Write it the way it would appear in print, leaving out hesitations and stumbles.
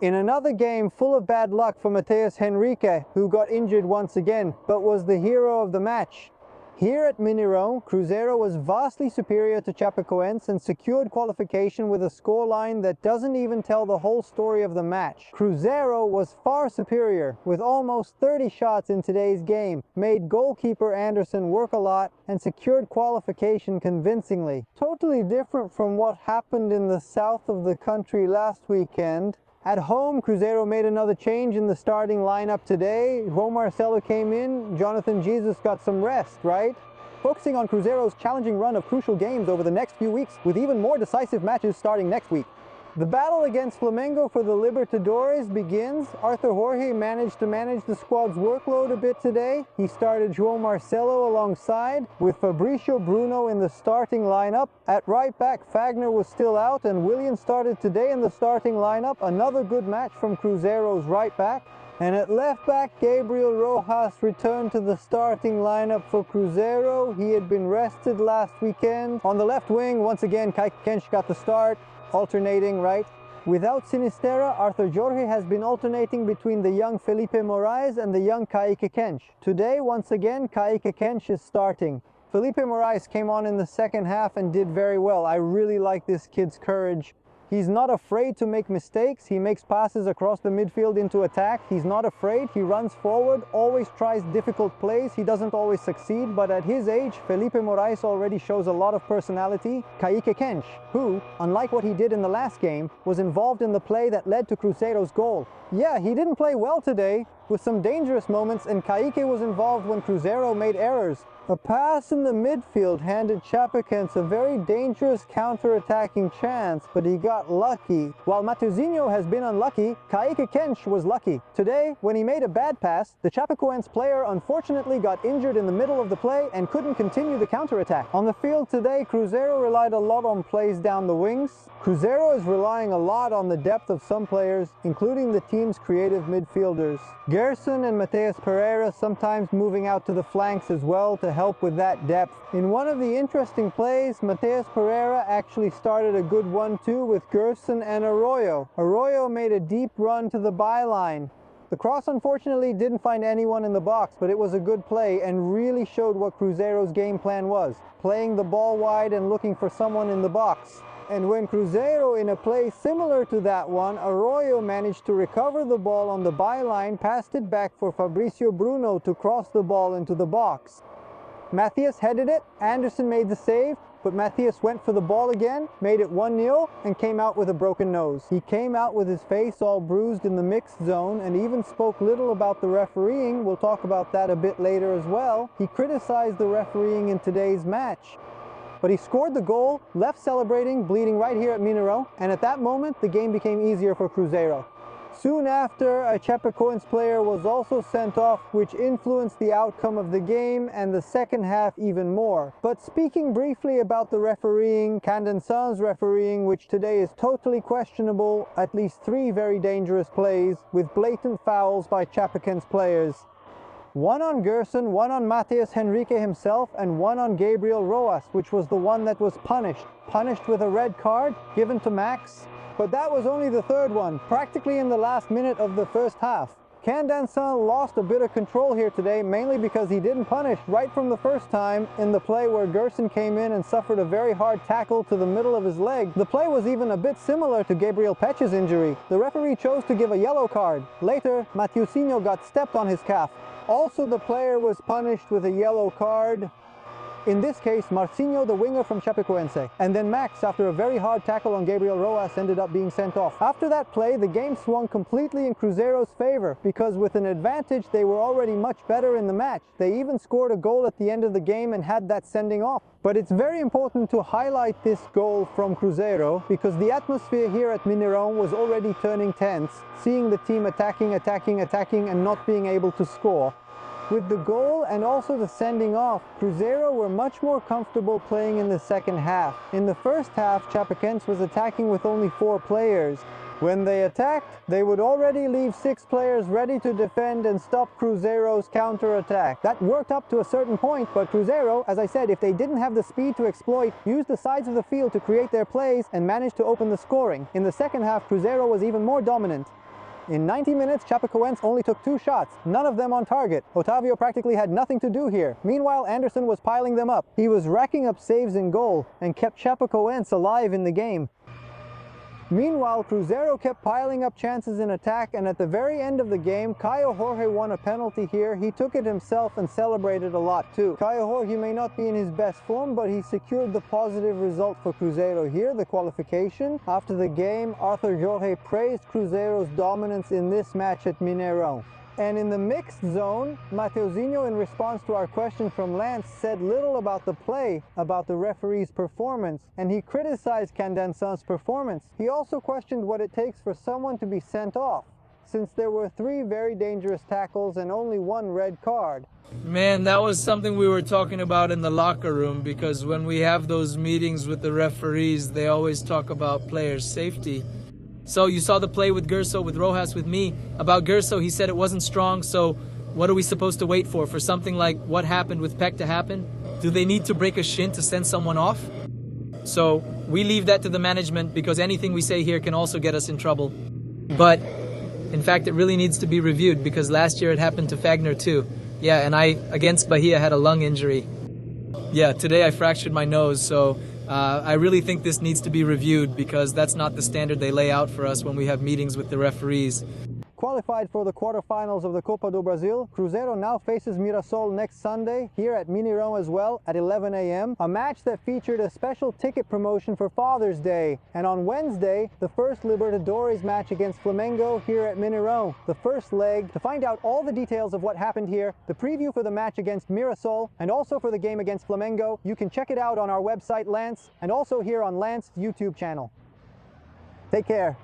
In another game full of bad luck for Matheus Henrique, who got injured once again, but was the hero of the match. Here at Mineirão, Cruzeiro was vastly superior to Chapecoense and secured qualification with a scoreline that doesn't even tell the whole story of the match. Cruzeiro was far superior, with almost 30 shots in today's game, made goalkeeper Anderson work a lot, and secured qualification convincingly. Totally different from what happened in the south of the country last weekend. At home, Cruzeiro made another change in the starting lineup today. João Marcelo came in, Jonathan Jesus got some rest, right? Focusing on Cruzeiro's challenging run of crucial games over the next few weeks, with even more decisive matches starting next week. The battle against Flamengo for the Libertadores begins. Arthur Jorge managed to manage the squad's workload a bit today. He started João Marcelo alongside, with Fabricio Bruno in the starting lineup. At right back, Fagner was still out, and Willian started today in the starting lineup. Another good match from Cruzeiro's right back. And at left back, Gabriel Rojas returned to the starting lineup for Cruzeiro. He had been rested last weekend. On the left wing, once again, Chapecoense got the start. Alternating, right? Without Sinisterra, Arthur Jorge has been alternating between the young Felipe Moraes and the young Chapecoense. Today, once again, Chapecoense is starting. Felipe Moraes came on in the second half and did very well. I really like this kid's courage. He's not afraid to make mistakes. He makes passes across the midfield into attack. He's not afraid. He runs forward, always tries difficult plays. He doesn't always succeed, but at his age, Felipe Moraes already shows a lot of personality. Chapecoense, who, unlike what he did in the last game, was involved in the play that led to Cruzeiro's goal. Yeah, he didn't play well today, with some dangerous moments, and Kaique was involved when Cruzeiro made errors. A pass in the midfield handed Chapecoense a very dangerous counter-attacking chance, but he got lucky. While Mateuzinho has been unlucky, Chapecoense was lucky. Today, when he made a bad pass, the Chapecoense player unfortunately got injured in the middle of the play and couldn't continue the counter-attack. On the field today, Cruzeiro relied a lot on plays down the wings. Cruzeiro is relying a lot on the depth of some players, including the team's creative midfielders. Gerson and Matheus Pereira sometimes moving out to the flanks as well to help with that depth. In one of the interesting plays, Matheus Pereira actually started a good 1-2 with Gerson and Arroyo. Arroyo made a deep run to the byline. The cross unfortunately didn't find anyone in the box, but it was a good play and really showed what Cruzeiro's game plan was, playing the ball wide and looking for someone in the box. And when Cruzeiro, in a play similar to that one, Arroyo managed to recover the ball on the byline, passed it back for Fabricio Bruno to cross the ball into the box. Matheus headed it, Anderson made the save, but Matheus went for the ball again, made it 1-0, and came out with a broken nose. He came out with his face all bruised in the mixed zone and even spoke little about the refereeing. We'll talk about that a bit later as well. He criticized the refereeing in today's match. But he scored the goal, left celebrating, bleeding right here at Mineirão, and at that moment, the game became easier for Cruzeiro. Soon after, a Chapecoense player was also sent off, which influenced the outcome of the game and the second half even more. But speaking briefly about the refereeing, Candançã's refereeing, which today is totally questionable, at least 3 very dangerous plays, with blatant fouls by Chapecoense players. One on Gerson, one on Matheus Henrique himself, and one on Gabriel Rojas, which was the one that was punished with a red card given to Max. But that was only the third one, practically in the last minute of the first half. Candançã lost a bit of control here today, mainly because he didn't punish right from the first time in the play where Gerson came in and suffered a very hard tackle to the middle of his leg. The play was even a bit similar to Gabriel Peche's injury. The referee chose to give a yellow card. Later, Mateuzinho got stepped on his calf. Also, the player was punished with a yellow card. In this case, Marcinho, the winger from Chapecoense. And then Max, after a very hard tackle on Gabriel Rojas, ended up being sent off. After that play, the game swung completely in Cruzeiro's favor, because with an advantage, they were already much better in the match. They even scored a goal at the end of the game and had that sending off. But it's very important to highlight this goal from Cruzeiro, because the atmosphere here at Mineirão was already turning tense, seeing the team attacking, and not being able to score. With the goal and also the sending off, Cruzeiro were much more comfortable playing in the second half. In the first half, Chapecoense was attacking with only 4 players. When they attacked, they would already leave 6 players ready to defend and stop Cruzeiro's counter-attack. That worked up to a certain point, but Cruzeiro, as I said, if they didn't have the speed to exploit, used the sides of the field to create their plays and managed to open the scoring. In the second half, Cruzeiro was even more dominant. In 90 minutes, Chapecoense only took 2 shots, none of them on target. Otavio practically had nothing to do here. Meanwhile, Anderson was piling them up. He was racking up saves in goal and kept Chapecoense alive in the game. Meanwhile, Cruzeiro kept piling up chances in attack, and at the very end of the game, Caio Jorge won a penalty here. He took it himself and celebrated a lot too. Caio Jorge may not be in his best form, but he secured the positive result for Cruzeiro here, the qualification. After the game, Arthur Jorge praised Cruzeiro's dominance in this match at Mineirão. And in the mixed zone, Mateuzinho, in response to our question from Lance, said little about the play, about the referee's performance, and he criticized Candançã's performance. He also questioned what it takes for someone to be sent off, since there were 3 very dangerous tackles and only 1 red card. Man, that was something we were talking about in the locker room, because when we have those meetings with the referees, they always talk about players' safety. So you saw the play with Gerso, with Rojas, with me. About Gerso, he said it wasn't strong, so what are we supposed to wait for? For something like what happened with Peck to happen? Do they need to break a shin to send someone off? So we leave that to the management, because anything we say here can also get us in trouble. But in fact, it really needs to be reviewed, because last year it happened to Fagner too. Yeah, and I, against Bahia, had a lung injury. Yeah, today I fractured my nose, so I really think this needs to be reviewed, because that's not the standard they lay out for us when we have meetings with the referees. Qualified for the quarterfinals of the Copa do Brasil, Cruzeiro now faces Mirassol next Sunday, here at Mineirão as well, at 11 a.m. A match that featured a special ticket promotion for Father's Day. And on Wednesday, the first Libertadores match against Flamengo here at Mineirão. The first leg. To find out all the details of what happened here, the preview for the match against Mirassol, and also for the game against Flamengo, you can check it out on our website, Lance, and also here on Lance's YouTube channel. Take care.